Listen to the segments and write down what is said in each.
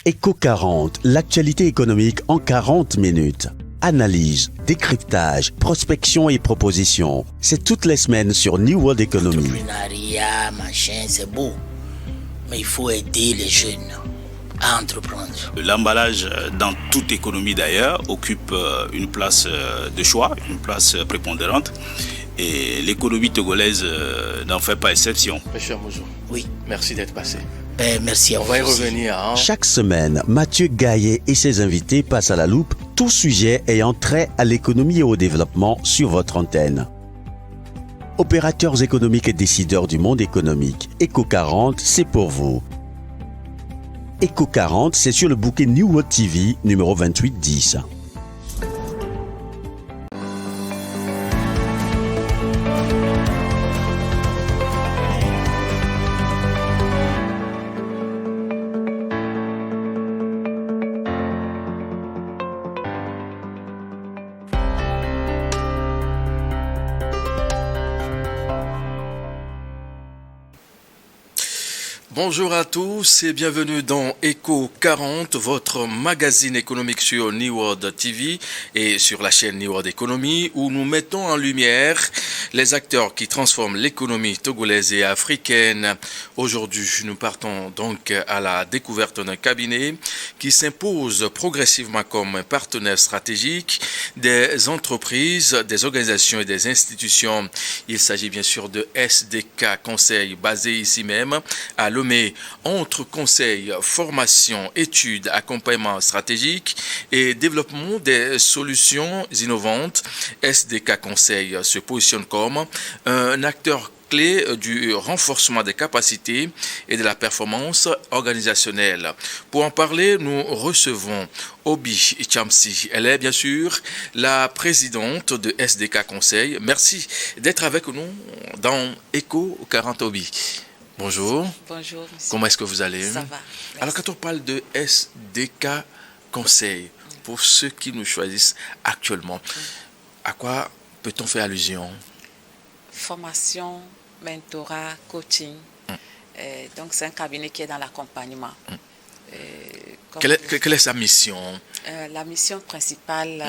Éco 40, l'actualité économique en 40 minutes. Analyse, décryptage, prospection et proposition. C'est toutes les semaines sur New World Economy. L'entrepreneuriat, machin, c'est beau. Mais il faut aider les jeunes à entreprendre. L'emballage, dans toute économie d'ailleurs, occupe une place de choix, une place prépondérante. Et l'économie togolaise n'en fait pas exception. Monsieur Amouzou, Oui. merci d'être passé. Merci à On vous. va y aussi. revenir. Chaque semaine, Mathieu Gaillet et ses invités passent à la loupe tout sujet ayant trait à l'économie et au développement sur votre antenne. Opérateurs économiques et décideurs du monde économique, Éco 40, c'est pour vous. Éco 40, c'est sur le bouquet New World TV numéro 2810. Bonjour à tous et bienvenue dans Éco 40, votre magazine économique sur New World TV et sur la chaîne New World Economy où nous mettons en lumière les acteurs qui transforment l'économie togolaise et africaine. Aujourd'hui, nous partons donc à la découverte d'un cabinet qui s'impose progressivement comme partenaire stratégique des entreprises, des organisations et des institutions. Il s'agit bien sûr de SDK Conseil basé ici même à Lomé. Entre conseil, formation, études, accompagnement stratégique et développement des solutions innovantes, SDK Conseil se positionne comme un acteur clé du renforcement des capacités et de la performance organisationnelle. Pour en parler, nous recevons Obi Chamsi. Elle est bien sûr la présidente de SDK Conseil. Merci d'être avec nous dans Éco 40 Obi. Bonjour. Bonjour, monsieur. Comment est-ce que vous allez? Ça va. Alors, quand on parle de SDK Conseil, pour ceux qui nous choisissent actuellement, à quoi peut-on faire allusion? Formation, mentorat, coaching. Donc, c'est un cabinet qui est dans l'accompagnement. Quelle est sa mission? La mission principale,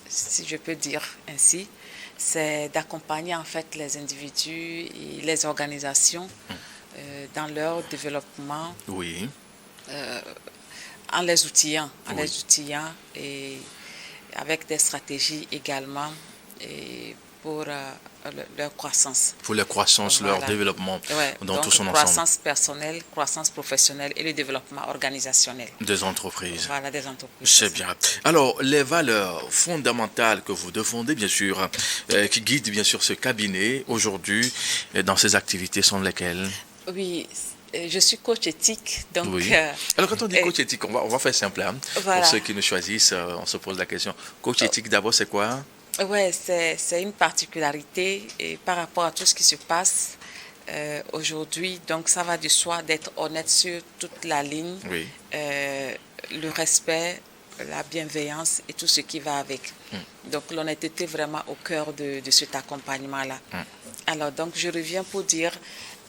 si je peux dire ainsi, c'est d'accompagner en fait les individus et les organisations dans leur développement, Oui. en les outillant, Oui. Et avec des stratégies également et pour leur croissance. Pour la croissance, Voilà. leur développement Ouais, dans donc tout son ensemble croissance personnelle, croissance professionnelle et le développement organisationnel. des entreprises. Voilà, des entreprises. C'est bien. Alors, les valeurs fondamentales que vous défendez, bien sûr, qui guident bien sûr ce cabinet aujourd'hui dans ses activités sont lesquelles? Oui, je suis coach éthique, donc... Oui. Alors, quand on dit coach éthique, on va faire simple. Hein. Voilà. Pour ceux qui nous choisissent, on se pose la question. Coach éthique, d'abord, c'est quoi? Oui, c'est une particularité et par rapport à tout ce qui se passe aujourd'hui. Donc, ça va de soi d'être honnête sur toute la ligne, Oui. le respect, la bienveillance et tout ce qui va avec. Donc, l'honnêteté vraiment au cœur de cet accompagnement-là. Alors, donc, je reviens pour dire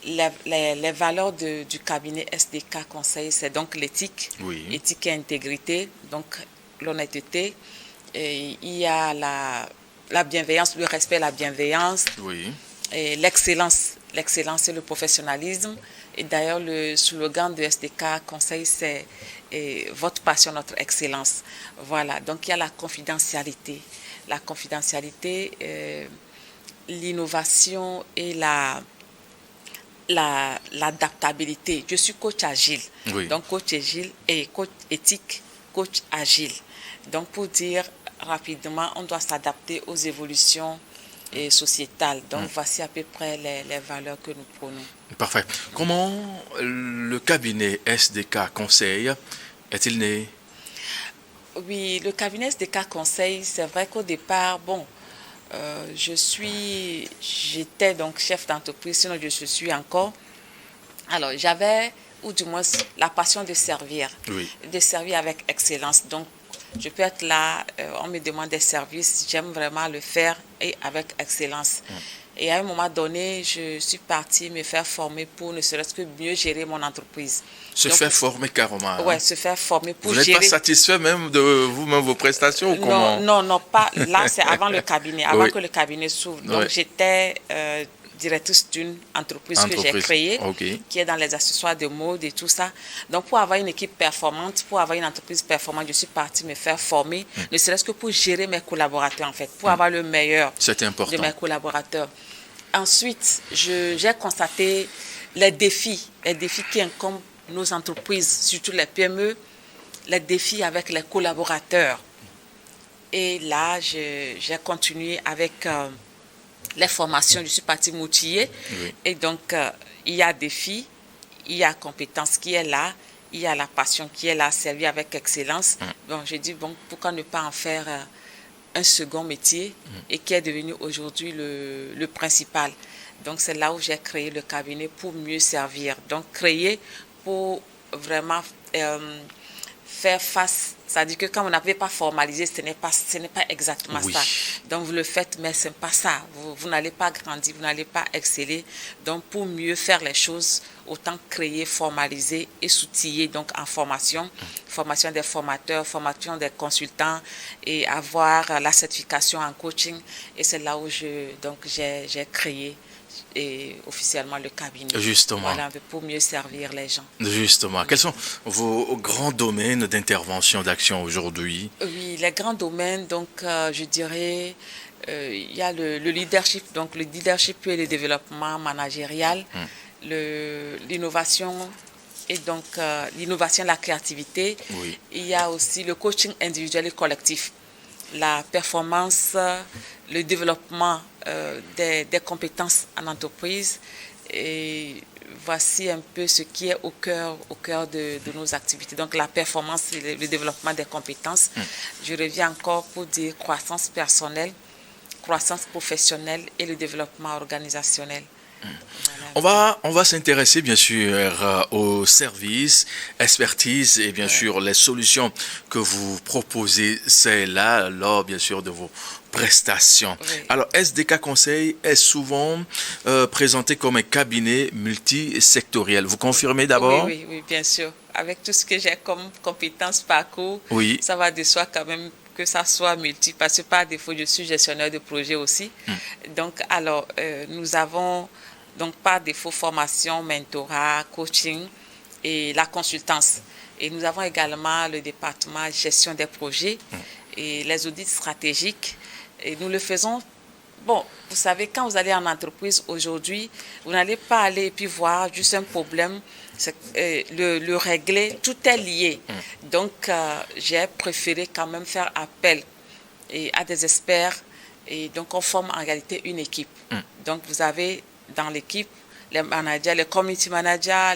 les valeurs du cabinet SDK Conseil, c'est donc l'éthique, Oui. éthique et intégrité, donc l'honnêteté. Et il y a la bienveillance, le respect, la bienveillance, Oui. et l'excellence et le professionnalisme. Et d'ailleurs, le slogan de SDK Conseil, c'est votre passion, notre excellence. Voilà, donc il y a la confidentialité. La confidentialité, l'innovation et l'adaptabilité. Je suis coach agile. Oui. Donc, coach agile et coach éthique, coach agile. Donc, pour dire rapidement, on doit s'adapter aux évolutions sociétales. Donc, voici à peu près les valeurs que nous prônons. Parfait. Comment le cabinet SDK Conseil est-il né? Oui, le cabinet SDK Conseil, c'est vrai qu'au départ, j'étais donc chef d'entreprise, sinon je suis encore. Alors, j'avais, ou du moins, la passion de servir, Oui. de servir avec excellence. Donc, je peux être là, on me demande des services, j'aime vraiment le faire et avec excellence. Et à un moment donné, je suis partie me faire former pour ne serait-ce que mieux gérer mon entreprise. Se Donc, faire former carrément. Ouais, se faire former pour Vous n'êtes gérer. pas satisfait même de vous-même vos prestations ou comment? Non, pas. Là, c'est avant le cabinet, avant Oui. que le cabinet s'ouvre. Donc, Oui. j'étais directrice d'une entreprise que j'ai créée, Ok. qui est dans les accessoires de mode et tout ça. Donc, pour avoir une équipe performante, pour avoir une entreprise performante, je suis partie me faire former, ne serait-ce que pour gérer mes collaborateurs, en fait, pour avoir le meilleur C'est de important. mes collaborateurs. Ensuite, j'ai constaté les défis qui incombent nos entreprises, surtout les PME, les défis avec les collaborateurs. Et là, j'ai continué avec les formations. Je suis partie m'outiller. Oui. Et donc, il y a défi, il y a compétence qui est là, il y a la passion qui est là, servie avec excellence. Donc, j'ai dit, bon, pourquoi ne pas en faire un second métier et qui est devenu aujourd'hui le principal. Donc, c'est là où j'ai créé le cabinet pour mieux servir. Donc, créer pour vraiment faire face. C'est-à-dire que quand vous n'avez pas formalisé, ce n'est pas exactement Oui. ça. Donc, vous le faites, mais ce n'est pas ça. Vous n'allez pas grandir, vous n'allez pas exceller. Donc, pour mieux faire les choses, autant créer, formaliser et s'outiller donc en formation. Formation des formateurs, formation des consultants et avoir la certification en coaching. Et c'est là où j'ai créé officiellement le cabinet. Justement. Voilà, pour mieux servir les gens. Justement. Quels sont vos grands domaines d'intervention, d'action aujourd'hui? Oui, les grands domaines, donc je dirais, il y a le leadership, donc le leadership et le développement managérial, l'innovation et donc l'innovation, la créativité. Oui. Il y a aussi le coaching individuel et collectif, la performance, le développement des compétences en entreprise. Et voici un peu ce qui est au cœur de nos activités. Donc la performance et le développement des compétences. Je reviens encore pour dire croissance personnelle, croissance professionnelle et le développement organisationnel. Voilà. On va s'intéresser bien sûr aux services, expertise et bien sûr les solutions que vous proposez, c'est là lors bien sûr de vos prestations. Oui. Alors SDK Conseil est souvent présenté comme un cabinet multisectoriel. Vous confirmez d'abord? Oui, bien sûr. Avec tout ce que j'ai comme compétences, parcours, Oui. ça va de soi quand même que ça soit multi, parce que par défaut, je suis gestionnaire de projet aussi. Donc, alors, nous avons donc par défaut formation, mentorat, coaching et la consultance. Et nous avons également le département gestion des projets et les audits stratégiques. Et nous le faisons. Bon, vous savez, quand vous allez en entreprise aujourd'hui, vous n'allez pas aller et puis voir juste un problème, le régler, tout est lié. Donc, j'ai préféré quand même faire appel à des experts. Et donc, on forme en réalité une équipe. Donc, vous avez dans l'équipe les managers, les community managers,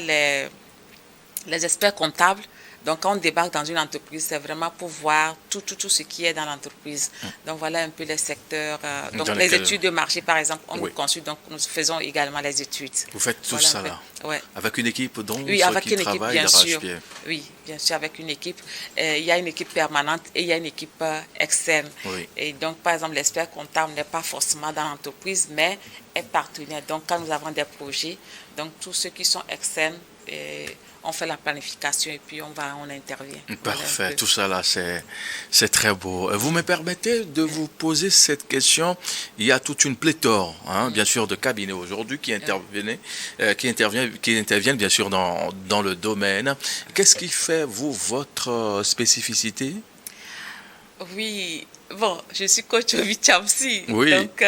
les experts comptables. Donc, quand on débarque dans une entreprise, c'est vraiment pour voir tout ce qui est dans l'entreprise. Donc, voilà un peu les secteurs. Donc, les études de marché, par exemple, on nous consulte. Donc, nous faisons également les études. Vous faites tout ça là? Ouais. Avec une équipe donc Oui, avec qui une équipe, travaille bien sûr. d'arrache-pied. Oui, bien sûr, avec une équipe. Il y a une équipe permanente et il y a une équipe externe. Oui. Et donc, par exemple, l'expert comptable n'est pas forcément dans l'entreprise, mais est partenaire. Donc, quand nous avons des projets, donc tous ceux qui sont externes, on fait la planification et puis on intervient. Parfait, Voilà tout ça là, c'est très beau. Vous me permettez de vous poser cette question. Il y a toute une pléthore, bien sûr, de cabinets aujourd'hui qui interviennent bien sûr dans le domaine. Qu'est-ce qui fait, vous, votre spécificité? Oui, bon, je suis coach au Vichamsi. Oui. Donc,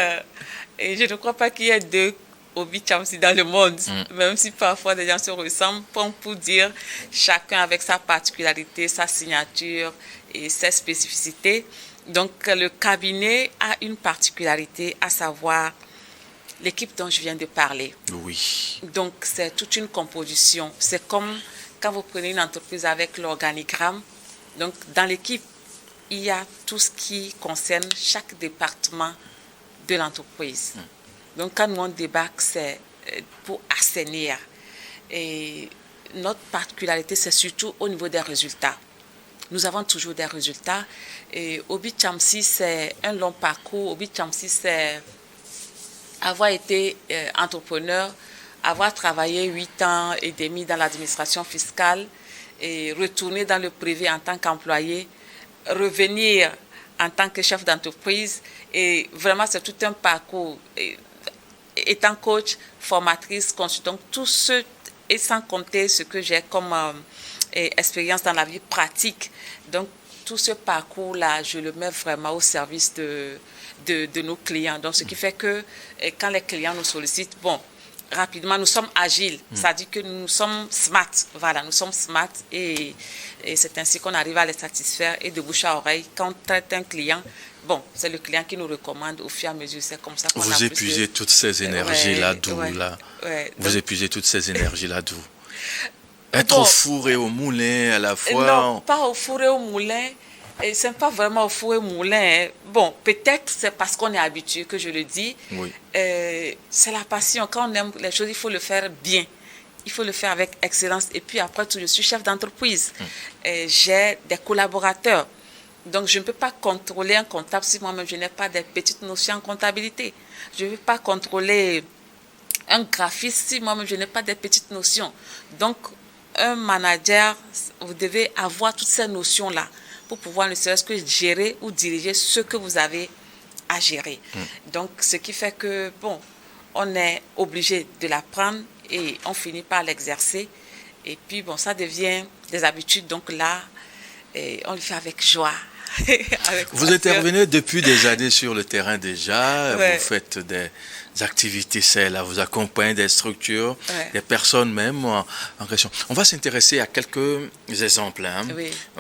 et je ne crois pas qu'il y ait deux au Vichamsi dans le monde, même si parfois des gens se ressemblent, pour dire chacun avec sa particularité, sa signature et ses spécificités. Donc, le cabinet a une particularité, à savoir l'équipe dont je viens de parler. Oui. Donc, c'est toute une composition. C'est comme quand vous prenez une entreprise avec l'organigramme. Donc, dans l'équipe, il y a tout ce qui concerne chaque département de l'entreprise. Donc, quand nous on débarque, c'est pour assainir. Et notre particularité, c'est surtout au niveau des résultats. Nous avons toujours des résultats. Et Obi Chamsi, c'est un long parcours. Obi Chamsi, c'est avoir été entrepreneur, avoir travaillé 8 ans et demi dans l'administration fiscale et retourner dans le privé en tant qu'employé, revenir en tant que chef d'entreprise. Et vraiment, c'est tout un parcours. Étant coach, formatrice, consultante, tout ce, et sans compter ce que j'ai comme expérience dans la vie pratique. Donc, tout ce parcours-là, je le mets vraiment au service de nos clients. Donc, ce qui fait que quand les clients nous sollicitent, bon, rapidement, nous sommes agiles. Ça dit que nous sommes smart. Voilà, nous sommes smart et c'est ainsi qu'on arrive à les satisfaire et de bouche à oreille. Quand on traite un client, bon, c'est le client qui nous recommande au fur et à mesure. C'est comme ça qu'on Vous épuisez toutes ces énergies-là d'où Vous épuisez toutes ces énergies-là d'où Être au four et au moulin à la fois. Non, pas au four et au moulin. Et ce n'est pas vraiment au four et au moulin. Hein. Bon, peut-être c'est parce qu'on est habitué que je le dis. Oui. C'est la passion. Quand on aime les choses, il faut le faire bien. Il faut le faire avec excellence. Et puis après tout, je suis chef d'entreprise. J'ai des collaborateurs. Donc, je ne peux pas contrôler un comptable si moi-même je n'ai pas des petites notions en comptabilité. Je ne peux pas contrôler un graphiste si moi-même je n'ai pas des petites notions. Donc, un manager, vous devez avoir toutes ces notions-là pour pouvoir ne serait-ce que gérer ou diriger ce que vous avez à gérer. Donc, ce qui fait que, bon, on est obligé de l'apprendre et on finit par l'exercer. Et puis, bon, ça devient des habitudes. Donc là, on le fait avec joie. Vous intervenez depuis des années sur le terrain déjà. Vous faites des activités, là, vous accompagnez des structures, des personnes même en question. On va s'intéresser à quelques exemples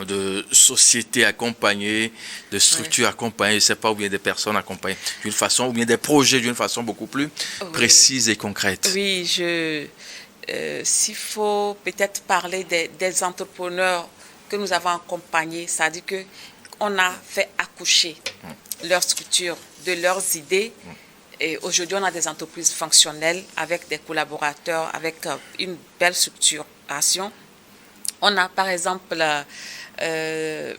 de sociétés accompagnées, de structures accompagnées, je ne sais pas, ou bien des personnes accompagnées d'une façon, ou bien des projets d'une façon beaucoup plus précise et concrète. Oui, s'il faut peut-être parler des entrepreneurs que nous avons accompagnés, c'est-à-dire qu'on a fait accoucher leur structure de leurs idées. Et aujourd'hui, on a des entreprises fonctionnelles avec des collaborateurs, avec une belle structuration. On a par exemple, je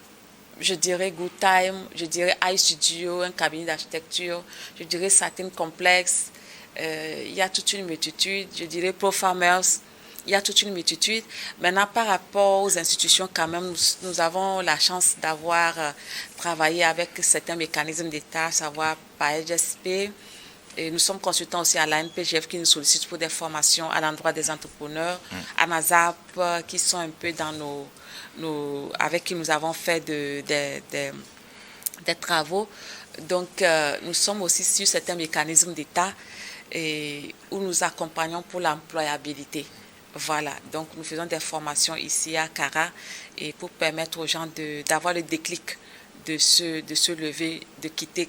dirais Good Time, je dirais iStudio, un cabinet d'architecture, je dirais Satin Complex, il y a toute une multitude, je dirais Pro Farmers, il y a toute une multitude. Maintenant, par rapport aux institutions, quand même, nous avons la chance d'avoir travaillé avec certains mécanismes d'État, à savoir PAEGSP. Et nous sommes consultants aussi à l'ANPGF qui nous sollicite pour des formations à l'endroit des entrepreneurs, à NASAP qui sont un peu dans avec qui nous avons fait des travaux. Donc, nous sommes aussi sur certains mécanismes d'État où nous accompagnons pour l'employabilité. Voilà, donc nous faisons des formations ici à Kara et pour permettre aux gens d'avoir le déclic de se lever, de quitter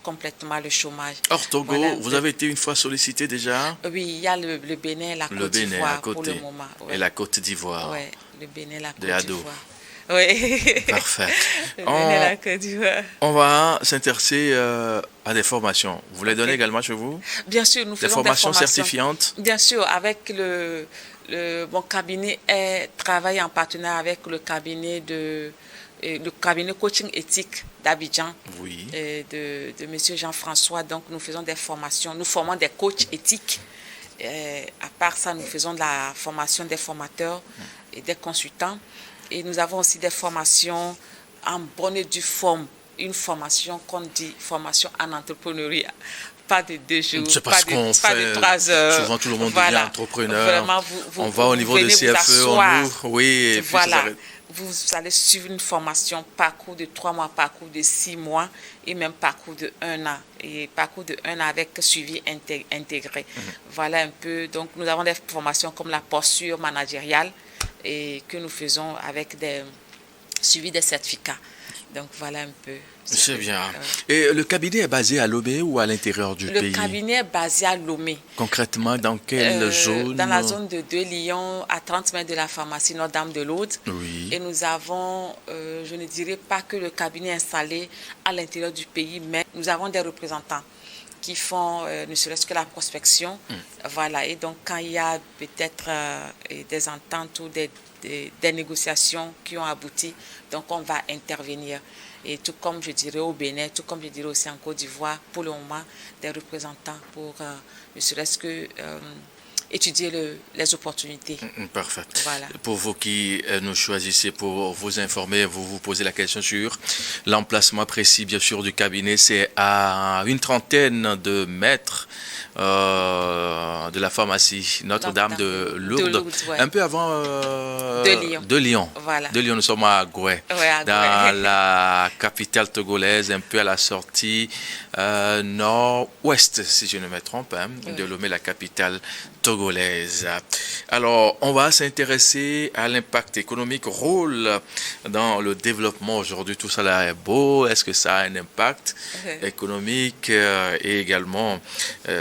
complètement le chômage. Hors Togo, voilà, vous avez été une fois sollicité déjà? Oui, il y a le Bénin et la Côte d'Ivoire pour le moment. Et la Côte d'Ivoire. Oui, le Bénin et la Côte d'Ivoire. Oui. Parfait. Le Bénin et la Côte d'Ivoire. On va s'intéresser à des formations. Vous les donnez également chez vous? Bien sûr, nous faisons des formations certifiantes? Bien sûr, avec mon cabinet travaille en partenariat avec le cabinet coaching éthique d'Abidjan, de M. Jean-François. Donc, nous faisons des formations. Nous formons des coachs éthiques. À part ça, nous faisons de la formation des formateurs et des consultants. Et nous avons aussi des formations en bonne et due forme. Une formation qu'on dit formation en entrepreneuriat. Pas de 2 jours, pas de 3 heures. Souvent, tout le monde devient entrepreneur. Vraiment, on va au niveau de CFE, on ouvre. Oui, et puis vous allez suivre une formation, parcours de 3 mois, parcours de 6 mois et même parcours de 1 an. Et parcours de 1 an avec suivi intégré. Voilà un peu. Donc, nous avons des formations comme la posture managériale et que nous faisons avec des suivis des certificats. Donc, voilà un peu. C'est bien. Et le cabinet est basé à Lomé ou à l'intérieur du pays? Le cabinet est basé à Lomé. Concrètement, dans quelle zone? Dans la zone de Deux-Lions, à 30 mètres de la pharmacie Notre-Dame-de-l'Aude. Oui. Et nous avons, je ne dirais pas que le cabinet est installé à l'intérieur du pays, mais nous avons des représentants qui font ne serait-ce que la prospection. Voilà. Et donc, quand il y a peut-être des ententes ou des négociations qui ont abouti, donc on va intervenir. Et tout comme je dirais au Bénin, tout comme je dirais aussi en Côte d'Ivoire, pour le moment, des représentants pour ne serait-ce que étudier les opportunités. Parfait. Voilà. Pour vous qui nous choisissez pour vous informer, vous posez la question sur l'emplacement précis, bien sûr, du cabinet. C'est à une trentaine de mètres de la pharmacie Notre-Dame de Lourdes, ouais. un peu avant de Lyon. Voilà. Voilà. De Lyon, nous sommes à Goué, Ouais, dans la capitale togolaise, un peu à la sortie nord-ouest, si je ne me trompe, de Lomé, la capitale togolaise. Alors, on va s'intéresser à l'impact économique, rôle dans le développement aujourd'hui. Tout ça là est beau. Est-ce que ça a un impact économique et également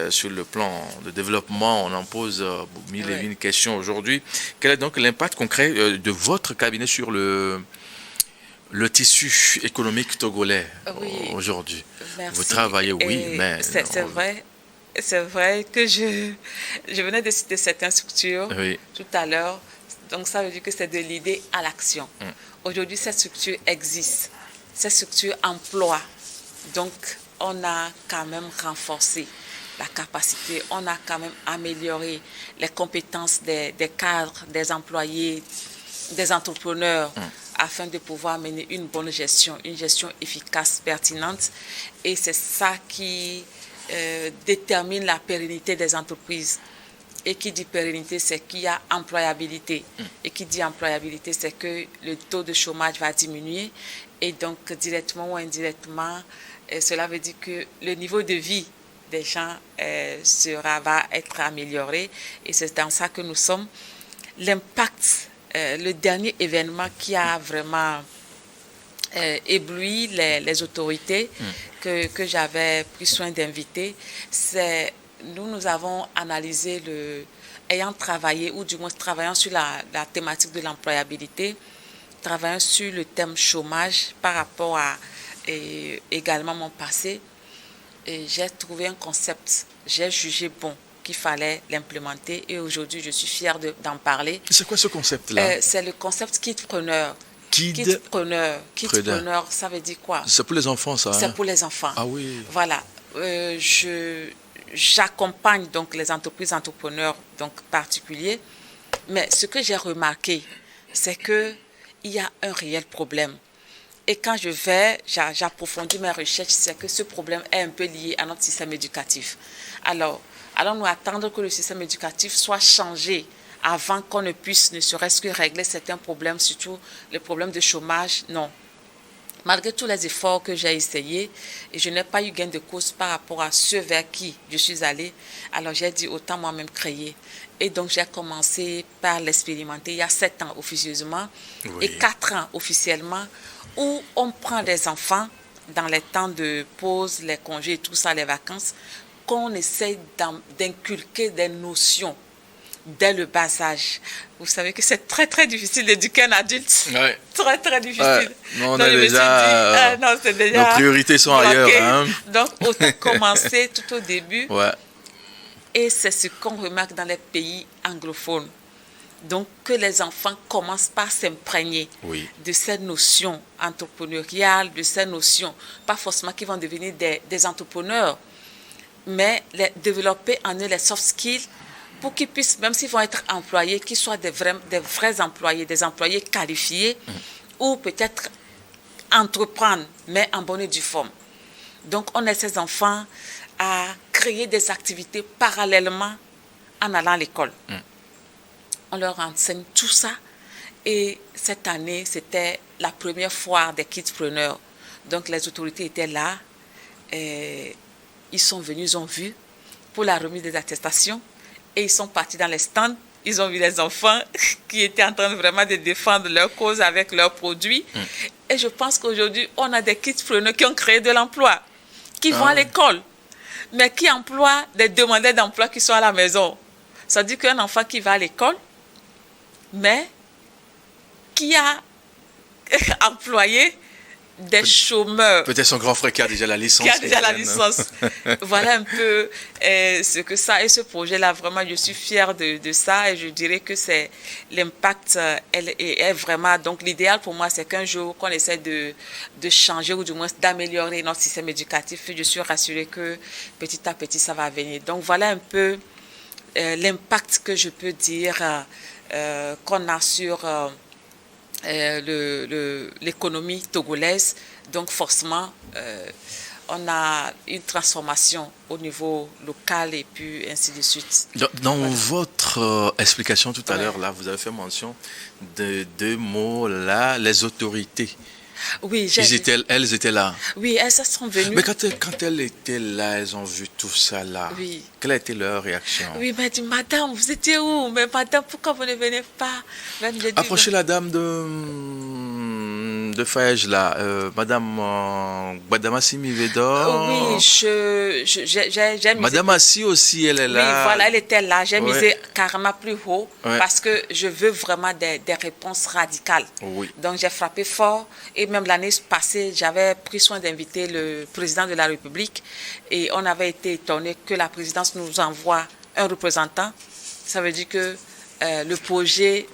sur le plan de développement? On en pose mille et une questions aujourd'hui. Quel est donc l'impact concret de votre cabinet sur le tissu économique togolais aujourd'hui? Merci. Vous travaillez, mais... C'est vrai que je venais de citer certaines structures tout à l'heure. Donc, ça veut dire que c'est de l'idée à l'action. Aujourd'hui, cette structure existe. Cette structure emploie. Donc, on a quand même renforcé la capacité. On a quand même amélioré les compétences des cadres, des employés, des entrepreneurs, afin de pouvoir mener une bonne gestion, une gestion efficace, pertinente. Et c'est ça qui détermine la pérennité des entreprises. Et qui dit pérennité, c'est qu'il y a employabilité. Et qui dit employabilité, c'est que le taux de chômage va diminuer. Et donc, directement ou indirectement, cela veut dire que le niveau de vie des gens va être amélioré. Et c'est dans ça que nous sommes. L'impact, le dernier événement qui a vraiment ébloui les autorités que j'avais pris soin d'inviter, c'est nous avons analysé ayant travaillé, ou du moins travaillant sur la thématique de l'employabilité, travaillant sur le thème chômage par rapport à également mon passé, et j'ai trouvé un concept, j'ai jugé bon qu'il fallait l'implémenter, et aujourd'hui je suis fière d'en parler. C'est quoi ce concept-là? C'est le concept kidpreneur. Kidpreneur, ça veut dire quoi? C'est pour les enfants, ça? C'est pour les enfants. Ah oui. Voilà. J'accompagne donc les entrepreneurs donc particuliers, mais ce que j'ai remarqué, c'est qu'il y a un réel problème. Et quand j'approfondis mes recherches, c'est que ce problème est un peu lié à notre système éducatif. Alors, allons-nous attendre que le système éducatif soit changé avant qu'on ne puisse ne serait-ce que régler certains problèmes, surtout le problème de chômage? Non. Malgré tous les efforts que j'ai essayés, et je n'ai pas eu gain de cause par rapport à ceux vers qui je suis allée, alors j'ai dit autant moi-même créer. Et donc j'ai commencé par l'expérimenter il y a 7 ans officieusement et 4 ans officiellement, où on prend des enfants dans les temps de pause, les congés, tout ça, les vacances, qu'on essaie d'inculquer des notions dès le bas âge. Vous savez que c'est très très difficile d'éduquer un adulte. Ouais. Très très difficile. Ouais. Non, donc, c'est déjà nos priorités sont ailleurs. Hein. Donc autant commencer tout au début. Ouais. Et c'est ce qu'on remarque dans les pays anglophones. Donc que les enfants commencent par s'imprégner de ces notions entrepreneuriales, de ces notions, pas forcément qu'ils vont devenir des entrepreneurs, mais développer en eux les soft skills, pour qu'ils puissent, même s'ils vont être employés, qu'ils soient des vrais employés, des employés qualifiés, ou peut-être entreprendre, mais en bonne et due forme. Donc, on aide ces enfants à créer des activités parallèlement en allant à l'école. On leur enseigne tout ça. Et cette année, c'était la première foire des kidpreneurs. Donc, les autorités étaient là. Et ils sont venus, ils ont vu pour la remise des attestations. Et ils sont partis dans les stands, ils ont vu les enfants qui étaient en train vraiment de défendre leur cause avec leurs produits. Et je pense qu'aujourd'hui, on a des kidpreneurs qui ont créé de l'emploi, qui vont à l'école, mais qui emploient des demandeurs d'emploi qui sont à la maison. Ça veut dire qu'un enfant qui va à l'école, mais qui a employé des chômeurs. Peut-être son grand frère qui a déjà la licence. Qui a déjà la licence. Voilà un peu ce que ça... Et ce projet-là, vraiment, je suis fière de ça. Et je dirais que c'est l'impact est vraiment... Donc, l'idéal pour moi, c'est qu'un jour, qu'on essaie de changer ou du moins d'améliorer notre système éducatif. Je suis rassurée que petit à petit, ça va venir. Donc, voilà un peu l'impact que je peux dire qu'on a sur... l'économie togolaise. Donc forcément, on a une transformation au niveau local et puis ainsi de suite. Dans votre explication tout à l'heure, là, vous avez fait mention de deux mots là, les autorités. Oui, elles étaient là. Oui, elles sont venues. Mais quand elles étaient là, elles ont vu tout ça là. Oui. Quelle a été leur réaction? Oui, mais dit, madame, vous étiez où? Mais madame, pourquoi vous ne venez pas? Même, approchez la dame de Faège là, madame Gbadamassi Vedor. Oui, j'ai misé. Madame Assi aussi, elle est là. Oui, voilà, elle était là. J'ai Ouais. misé carrément plus haut Ouais. parce que je veux vraiment des réponses radicales. Oui. Donc j'ai frappé fort et même l'année passée, j'avais pris soin d'inviter le président de la République et on avait été étonné que la présidence nous envoie un représentant. Ça veut dire que le projet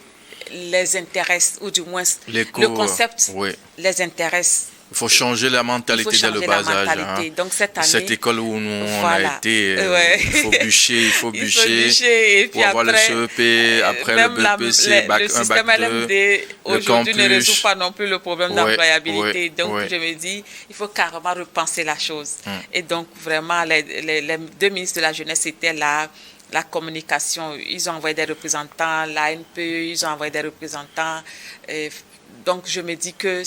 les intéresse, ou du moins le concept oui. les intéresse. Il faut changer la mentalité dès le bas âge. Hein. Donc cette année, cette école où nous voilà. on a été, Ouais. il faut bûcher, et puis pour avoir après, le CEP, après le BPC, bac le 1, système bac 2, LMD aujourd'hui ne résout pas non plus le problème d'employabilité. Donc ouais. je me dis, il faut carrément repenser la chose. Et donc vraiment, les deux ministres de la jeunesse étaient là. La communication, ils ont envoyé des représentants, l'ANPE, ils ont envoyé des représentants. Et donc je me dis que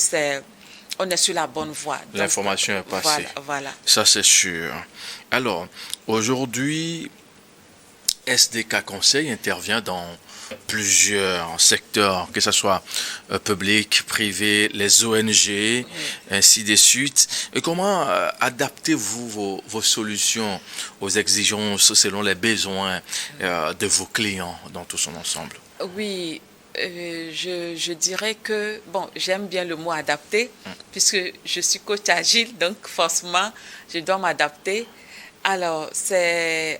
on est sur la bonne voie. L'information est passée. Voilà. Ça, c'est sûr. Alors, aujourd'hui, SDK Conseil intervient dans plusieurs secteurs, que ce soit public, privé, les ONG, ainsi de suite. Et comment adaptez-vous vos solutions aux exigences selon les besoins de vos clients dans tout son ensemble? Oui. Je dirais que, bon, j'aime bien le mot adapter, puisque je suis coach agile, donc forcément, je dois m'adapter. Alors,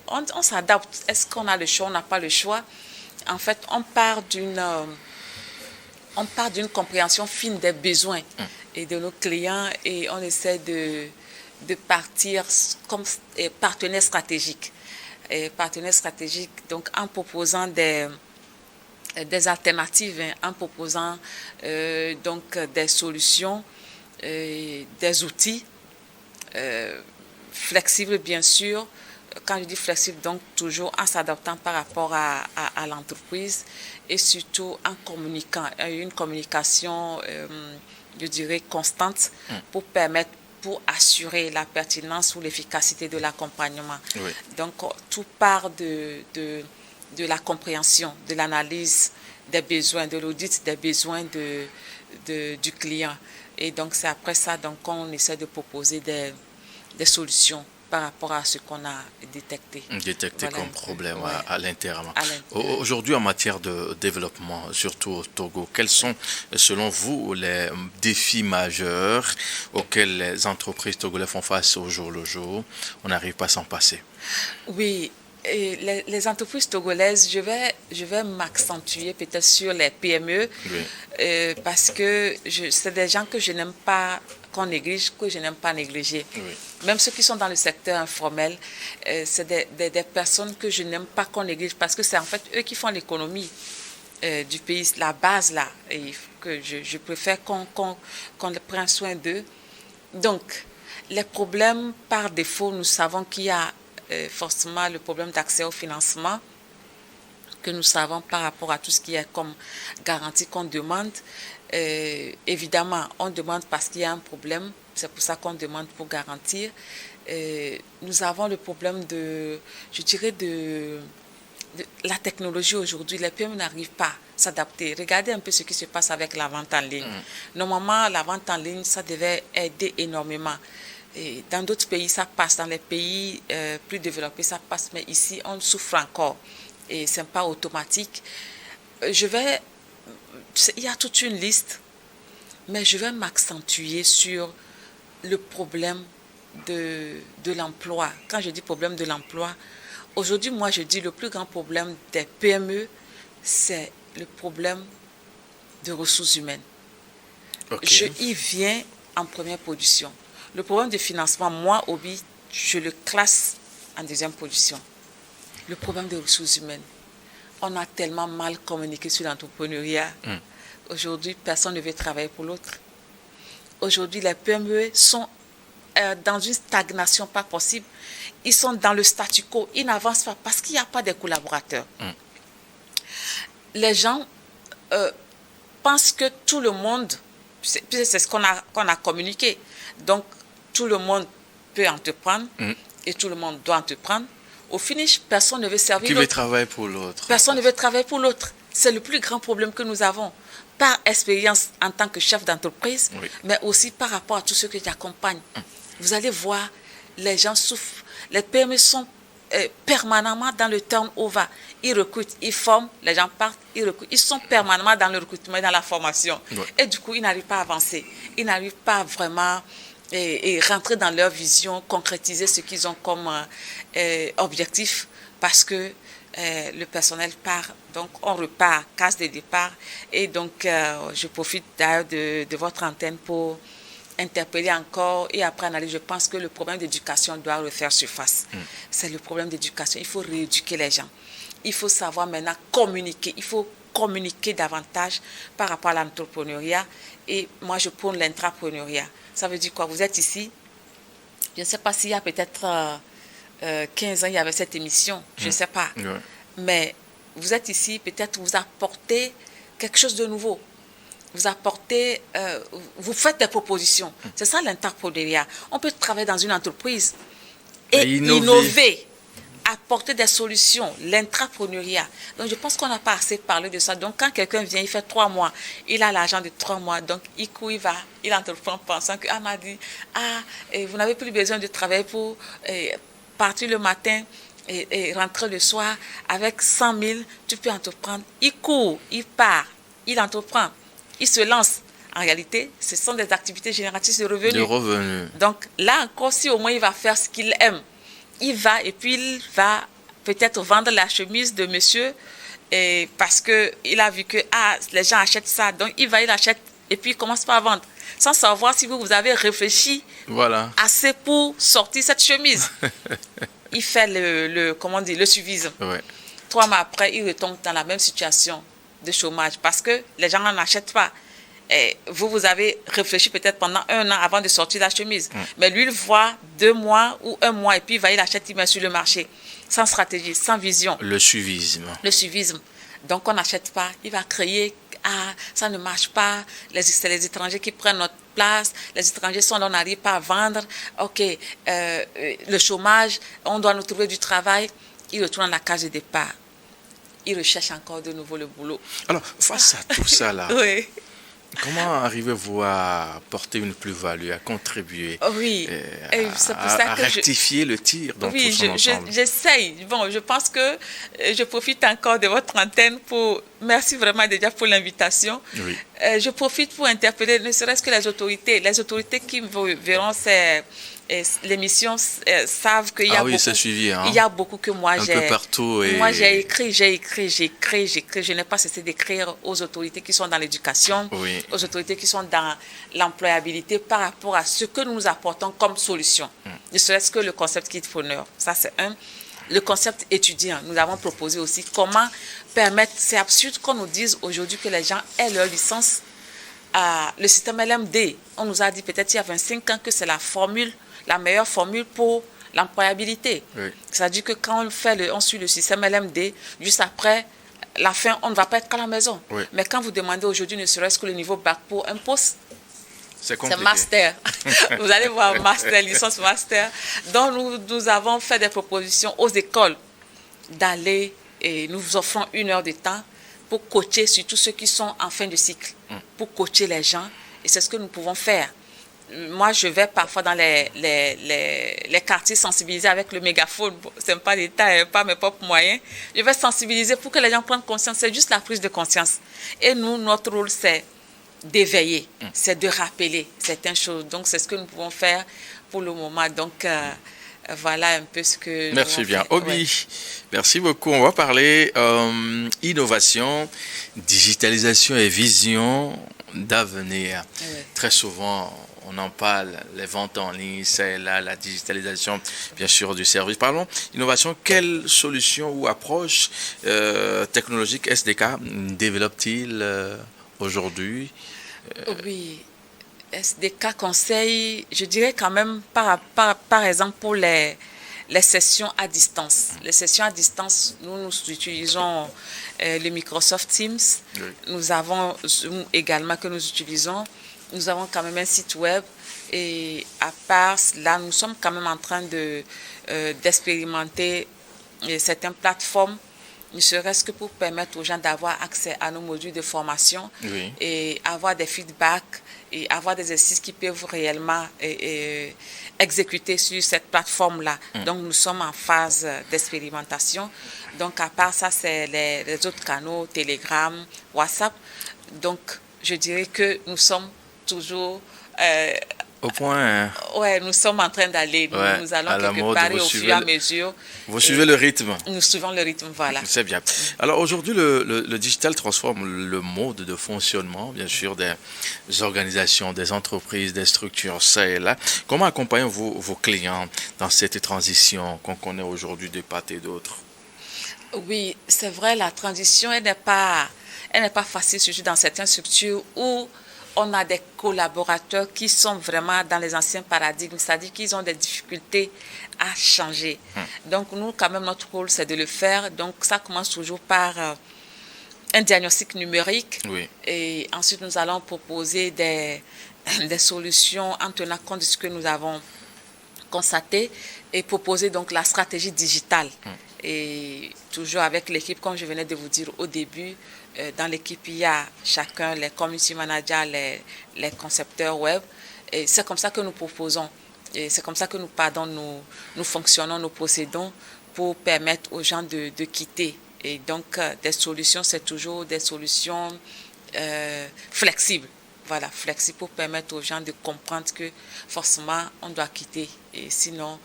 on s'adapte. Est-ce qu'on a le choix? On n'a pas le choix. En fait, on part d'une compréhension fine des besoins et de nos clients et on essaie de partir comme partenaire stratégique. Partenaire stratégique, donc en proposant des alternatives, en proposant donc des solutions, des outils flexibles bien sûr. Quand je dis flexible, donc toujours en s'adaptant par rapport à l'entreprise et surtout en communiquant, une communication, je dirais, constante pour assurer la pertinence ou l'efficacité de l'accompagnement. Oui. Donc tout part de la compréhension, de l'analyse des besoins, de l'audit des besoins du client. Et donc, c'est après ça qu'on essaie de proposer des solutions par rapport à ce qu'on a détecté. Voilà, comme problème à l'interne. Aujourd'hui, en matière de développement, surtout au Togo, quels sont, selon vous, les défis majeurs auxquels les entreprises togolaises font face au jour le jour? On n'arrive pas à s'en passer. Oui. Et les entreprises togolaises, je vais m'accentuer peut-être sur les PME, oui. Parce que c'est des gens que je n'aime pas qu'on néglige, que je n'aime pas négliger. Oui. Même ceux qui sont dans le secteur informel, c'est des personnes que je n'aime pas qu'on néglige parce que c'est en fait eux qui font l'économie du pays, la base là, et que je préfère qu'on prenne soin d'eux. Donc, les problèmes par défaut, nous savons qu'il y a forcément le problème d'accès au financement que nous savons par rapport à tout ce qui est comme garantie qu'on demande. Évidemment, on demande parce qu'il y a un problème, c'est pour ça qu'on demande pour garantir. Nous avons le problème de la technologie aujourd'hui. Les PME n'arrivent pas à s'adapter. Regardez un peu ce qui se passe avec la vente en ligne. Normalement, la vente en ligne, ça devait aider énormément. Et dans d'autres pays, ça passe. Dans les pays plus développés, ça passe. Mais ici, on souffre encore. Et ce n'est pas automatique. Il y a toute une liste. mais je vais m'accentuer sur le problème de l'emploi. Quand je dis problème de l'emploi, aujourd'hui, moi, je dis le plus grand problème des PME, c'est le problème de ressources humaines. Ok. Je y viens en première position. Le problème de financement, moi, Obi, je le classe en deuxième position. Le problème des ressources humaines. On a tellement mal communiqué sur l'entrepreneuriat. Aujourd'hui, personne ne veut travailler pour l'autre. Aujourd'hui, les PME sont dans une stagnation pas possible. Ils sont dans le statu quo. Ils n'avancent pas parce qu'il n'y a pas de collaborateurs. Les gens pensent que tout le monde, c'est ce qu'on a communiqué. Donc, tout le monde peut entreprendre et tout le monde doit entreprendre. Au finish, personne ne veut servir Qui l'autre. veut travailler pour l'autre? Personne ne veut travailler pour l'autre. C'est le plus grand problème que nous avons. Par expérience en tant que chef d'entreprise, Oui. mais aussi par rapport à tous ceux qui t'accompagnent. Vous allez voir, les gens souffrent. Les PME sont permanemment dans le turnover. Ils recrutent, ils forment, les gens partent, ils recrutent. Ils sont permanemment dans le recrutement et dans la formation. Oui. Et du coup, ils n'arrivent pas à avancer. Ils n'arrivent pas vraiment et rentrer dans leur vision, concrétiser ce qu'ils ont comme objectif, parce que le personnel part, donc on repart, case de départ. Et donc, je profite d'ailleurs de votre antenne pour interpeller encore et après analyser. Je pense que le problème d'éducation doit refaire surface. C'est le problème d'éducation. Il faut rééduquer les gens. Il faut savoir maintenant communiquer. Il faut communiquer davantage par rapport à l'entrepreneuriat. Et moi, je prône l'intrapreneuriat. Ça veut dire quoi? Vous êtes ici. Je ne sais pas s'il y a peut-être 15 ans, il y avait cette émission. Je ne sais pas. Ouais. Mais vous êtes ici, peut-être vous apportez quelque chose de nouveau. Vous apportez, vous faites des propositions. C'est ça l'intrapreneuriat. On peut travailler dans une entreprise et innover, apporter des solutions, l'intrapreneuriat. Donc je pense qu'on n'a pas assez parlé de ça. Donc quand quelqu'un vient, il fait 3 mois, il a l'argent de 3 mois, donc il entreprend pensant que m'a dit, vous n'avez plus besoin de travailler pour partir le matin et rentrer le soir avec 100 000, tu peux entreprendre. Il court, il part, il entreprend. Il se lance. En réalité, ce sont des activités génératrices de revenus. De revenus. Donc là encore, si au moins il va faire ce qu'il aime, il va et puis il va peut-être vendre la chemise de monsieur parce qu'il a vu que les gens achètent ça. Donc il achète et puis il commence par vendre. Sans savoir si vous avez réfléchi assez pour sortir cette chemise. Il fait le suivisme. Ouais. 3 mois après, il retombe dans la même situation de chômage parce que les gens n'en achètent pas. Et vous avez réfléchi peut-être pendant 1 an avant de sortir la chemise. Mais lui, il voit 2 mois ou 1 mois et puis il achète, il met sur le marché. Sans stratégie, sans vision. Le suivisme. Le suivisme. Donc on n'achète pas. Il va créer, ça ne marche pas. C'est les étrangers qui prennent notre place. Les étrangers sont là, on n'arrive pas à vendre. Ok, le chômage, on doit nous trouver du travail. Il retourne à la case de départ. Il recherche encore de nouveau le boulot. Alors, face à tout ça là, oui. Comment arrivez-vous à porter une plus-value, à contribuer, c'est pour ça à que rectifier le tir dans tout son ensemble? J'essaye. Bon, je pense que je profite encore de votre antenne pour... Merci vraiment déjà pour l'invitation. Oui. Je profite pour interpeller, ne serait-ce que les autorités qui verront l'émission savent qu'il y a beaucoup, c'est suivi, hein? Il y a beaucoup que moi un peu partout. Moi j'ai écrit. Je n'ai pas cessé d'écrire aux autorités qui sont dans l'éducation, aux autorités qui sont dans l'employabilité par rapport à ce que nous apportons comme solution. Ne serait-ce que le concept kidpreneur. Ça c'est un. Le concept étudiant, nous avons proposé aussi comment permettre, c'est absurde qu'on nous dise aujourd'hui que les gens aient leur licence. Le système LMD, on nous a dit peut-être il y a 25 ans que c'est la meilleure formule pour l'employabilité. Oui. C'est-à-dire que quand on suit le système LMD, juste après la fin, on ne va pas être qu'à la maison. Oui. Mais quand vous demandez aujourd'hui, ne serait-ce que le niveau bac pour un poste, c'est master. Vous allez voir master, licence master. Donc nous avons fait des propositions aux écoles d'aller et nous offrons 1 heure de temps pour coacher surtout ceux qui sont en fin de cycle, pour coacher les gens. Et c'est ce que nous pouvons faire. Moi, je vais parfois dans les quartiers sensibiliser avec le mégaphone. Ce n'est pas l'État, pas mes propres moyens. Je vais sensibiliser pour que les gens prennent conscience. C'est juste la prise de conscience. Et nous, notre rôle, c'est d'éveiller, c'est de rappeler certaines choses. Donc, c'est ce que nous pouvons faire pour le moment. Donc, voilà un peu ce que... Merci bien. Obi, Ouais. merci beaucoup. On va parler innovation, digitalisation et vision d'avenir. Ouais. Très souvent, on en parle, les ventes en ligne, c'est là, la digitalisation, bien sûr, du service. Parlons innovation, quelle solution ou approche technologique SDK développe-t-il aujourd'hui? Oui, des cas conseils, je dirais quand même, par exemple, pour les sessions à distance. Les sessions à distance, nous utilisons le Microsoft Teams. Oui. Nous avons Zoom également que nous utilisons. Nous avons quand même un site web. Et à part cela, nous sommes quand même en train d'expérimenter certaines plateformes, ne serait-ce que pour permettre aux gens d'avoir accès à nos modules de formation Oui. et avoir des feedbacks et avoir des exercices qui peuvent réellement exécuter sur cette plateforme-là. Donc, nous sommes en phase d'expérimentation. Donc, à part ça, c'est les autres canaux, Telegram, WhatsApp. Donc, je dirais que nous sommes toujours... Au point, hein. ouais, nous sommes en train d'aller. Ouais, Nous allons à la quelque mode, part vous et au suivez fur et à le- mesure. Vous suivez le rythme. Nous suivons le rythme, voilà. C'est bien. Alors aujourd'hui, le digital transforme le mode de fonctionnement, bien sûr, des organisations, des entreprises, des structures, ça et là. Comment accompagnez-vous vos clients dans cette transition qu'on connaît aujourd'hui de part et d'autre? Oui, c'est vrai, la transition, elle n'est pas facile, surtout dans certaines structures où on a des collaborateurs qui sont vraiment dans les anciens paradigmes, c'est-à-dire qu'ils ont des difficultés à changer. Donc, nous, quand même, notre rôle, c'est de le faire. Donc, ça commence toujours par un diagnostic numérique. Oui. Et ensuite, nous allons proposer des solutions en tenant compte de ce que nous avons constaté et proposer donc la stratégie digitale. Et toujours avec l'équipe, comme je venais de vous dire au début, dans l'équipe, il y a chacun, les community managers, les concepteurs web. Et c'est comme ça que nous proposons. Et c'est comme ça que nous fonctionnons, nous procédons pour permettre aux gens de quitter. Et donc, des solutions, c'est toujours des solutions flexibles. Voilà, flexible pour permettre aux gens de comprendre que forcément, on doit quitter. Et sinon,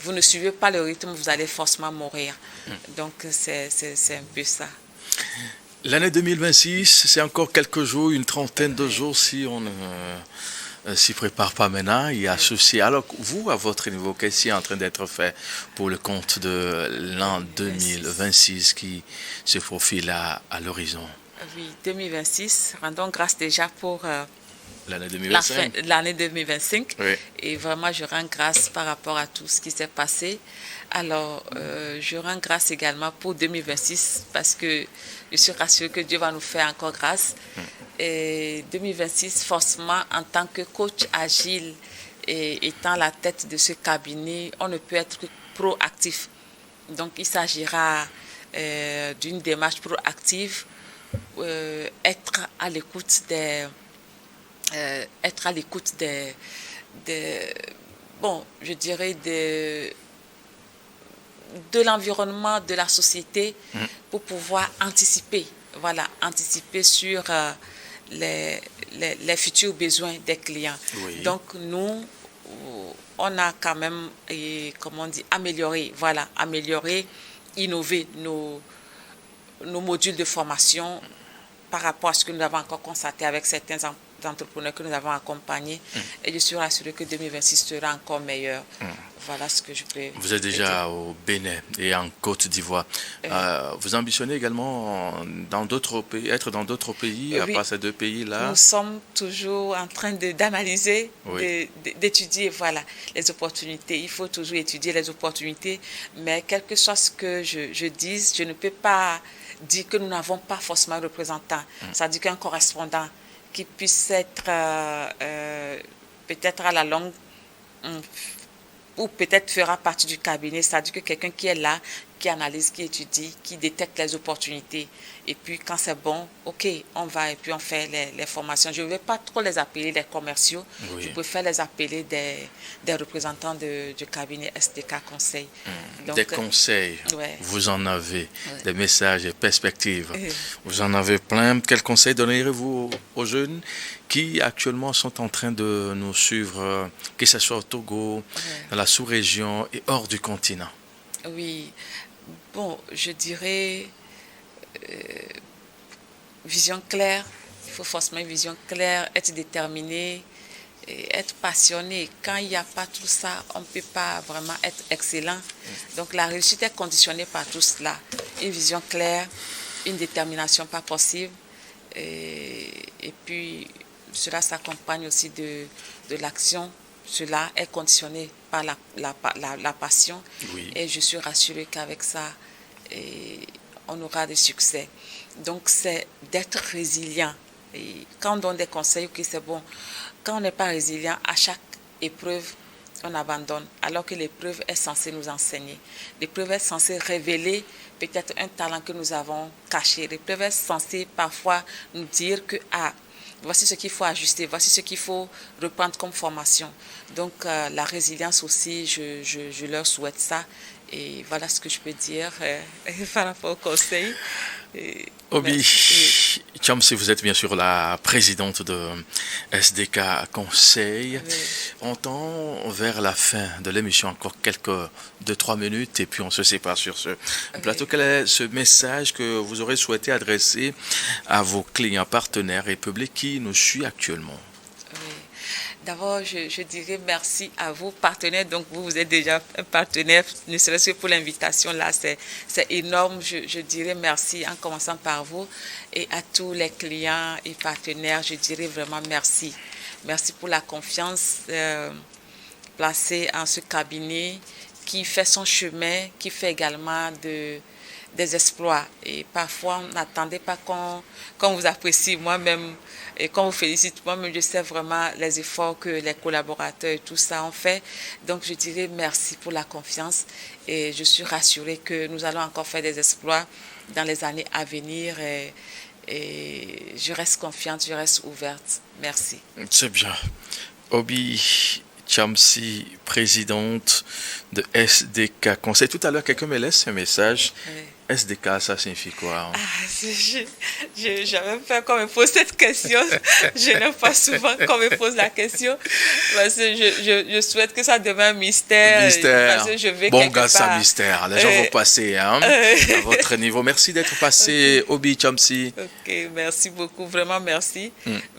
vous ne suivez pas le rythme, vous allez forcément mourir. Donc, c'est un peu ça. L'année 2026, c'est encore quelques jours, une trentaine de jours si on ne s'y prépare pas maintenant, il y a ceci. Alors, vous, à votre niveau, qu'est-ce qui est en train d'être fait pour le compte de l'an 2026 qui se profile à l'horizon? Oui, 2026. Rendons grâce déjà pour L'année l'année 2025. Oui. Et vraiment, je rends grâce par rapport à tout ce qui s'est passé. Alors, je rends grâce également pour 2026 parce que je suis rassurée que Dieu va nous faire encore grâce. Et 2026, forcément, en tant que coach agile et étant la tête de ce cabinet, on ne peut être que proactif. Donc, il s'agira d'une démarche proactive, être à l'écoute bon, je dirais de l'environnement, de la société, pour pouvoir anticiper, voilà, anticiper sur les futurs besoins des clients. Oui. Donc, nous, on a quand même, comment on dit, amélioré, innover nos modules de formation par rapport à ce que nous avons encore constaté avec certains entrepreneurs que nous avons accompagnés. Et je suis rassurée que 2026 sera encore meilleur. Voilà ce que je peux Vous êtes déjà au Bénin et en Côte d'Ivoire. Vous ambitionnez également dans d'autres pays, être dans d'autres pays, à Oui. part ces deux pays-là? Nous sommes toujours en train d'analyser, Oui. d'étudier, voilà, les opportunités. Il faut toujours étudier les opportunités, mais quel que soit ce que je dise, je ne peux pas dire que nous n'avons pas forcément un représentant. C'est-à-dire qu'un correspondant qui puisse être peut-être à la longue ou peut-être fera partie du cabinet, c'est-à-dire que quelqu'un qui est là, qui analyse, qui étudie, qui détecte les opportunités. Et puis quand c'est bon, ok, on va et puis on fait les formations. Je ne vais pas trop les appeler des commerciaux, je préfère les appeler des représentants du cabinet SDK Conseil. Donc, des conseils, ouais. Vous en avez, des messages, des perspectives. Vous en avez plein. Quels conseils donnerez-vous aux jeunes qui actuellement sont en train de nous suivre, que ce soit au Togo, dans la sous-région et hors du continent? Oui, bon, je dirais vision claire. Il faut forcément une vision claire, être déterminé, et être passionné. Quand il n'y a pas tout ça, on ne peut pas vraiment être excellent. Donc la réussite est conditionnée par tout cela. Une vision claire, une détermination pas possible. Et puis cela s'accompagne aussi de l'action. Cela est conditionné par la passion. Oui. Et je suis rassurée qu'avec ça, on aura des succès. Donc c'est d'être résilient. Et quand on donne des conseils, ok, c'est bon. Quand on n'est pas résilient, à chaque épreuve, on abandonne. Alors que l'épreuve est censée nous enseigner. L'épreuve est censée révéler peut-être un talent que nous avons caché. L'épreuve est censée parfois nous dire que voici ce qu'il faut ajuster, voici ce qu'il faut reprendre comme formation. Donc la résilience aussi, je leur souhaite ça. Et voilà ce que je peux dire par rapport au conseil. Obi Tchamsi, vous êtes bien sûr la présidente de SDK Conseil. Oui. On tend vers la fin de l'émission, encore quelques 2-3 minutes et puis on se sépare sur ce plateau. Quel est ce message que vous aurez souhaité adresser à vos clients, partenaires et publics qui nous suivent actuellement? D'abord, je dirais merci à vos partenaires. Donc, vous êtes déjà un partenaire, ne serait-ce que pour l'invitation. Là, c'est énorme. Je dirais merci en commençant par vous. Et à tous les clients et partenaires, je dirais vraiment merci. Merci pour la confiance placée en ce cabinet qui fait son chemin, qui fait également des exploits. Et parfois, on n'attendait pas qu'on vous apprécie. Moi-même, et qu'on vous félicite, moi-même, je sais vraiment les efforts que les collaborateurs et tout ça ont fait. Donc, je dirais merci pour la confiance. Et je suis rassurée que nous allons encore faire des exploits dans les années à venir. Et je reste confiante, je reste ouverte. Merci. C'est bien. Obi Tchamsi, présidente de SDK Conseil. Tout à l'heure, quelqu'un me laisse un message. Oui. SDK, ça signifie quoi? J'avais peur qu'on me pose cette question. Je n'aime pas souvent qu'on me pose la question. Parce que je souhaite que ça devienne un mystère. Parce que je vais bon, garde ça mystère. Les gens vont passer à votre niveau. Merci d'être passé, Obi Tchamsi. Ok, merci beaucoup. Vraiment, merci.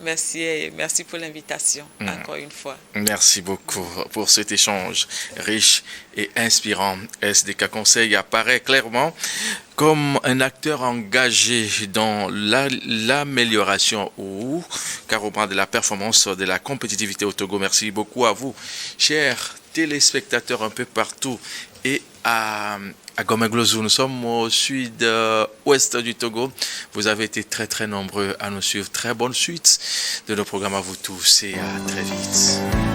Merci et merci pour l'invitation, encore une fois. Merci beaucoup pour cet échange riche et inspirant. SDK Conseil apparaît clairement comme un acteur engagé dans l'amélioration ou carrément de la performance de la compétitivité au Togo. Merci beaucoup à vous, chers téléspectateurs un peu partout et à Gomeglozou. Nous sommes au sud-ouest du Togo. Vous avez été très très nombreux à nous suivre. Très bonne suite de nos programmes à vous tous et à très vite.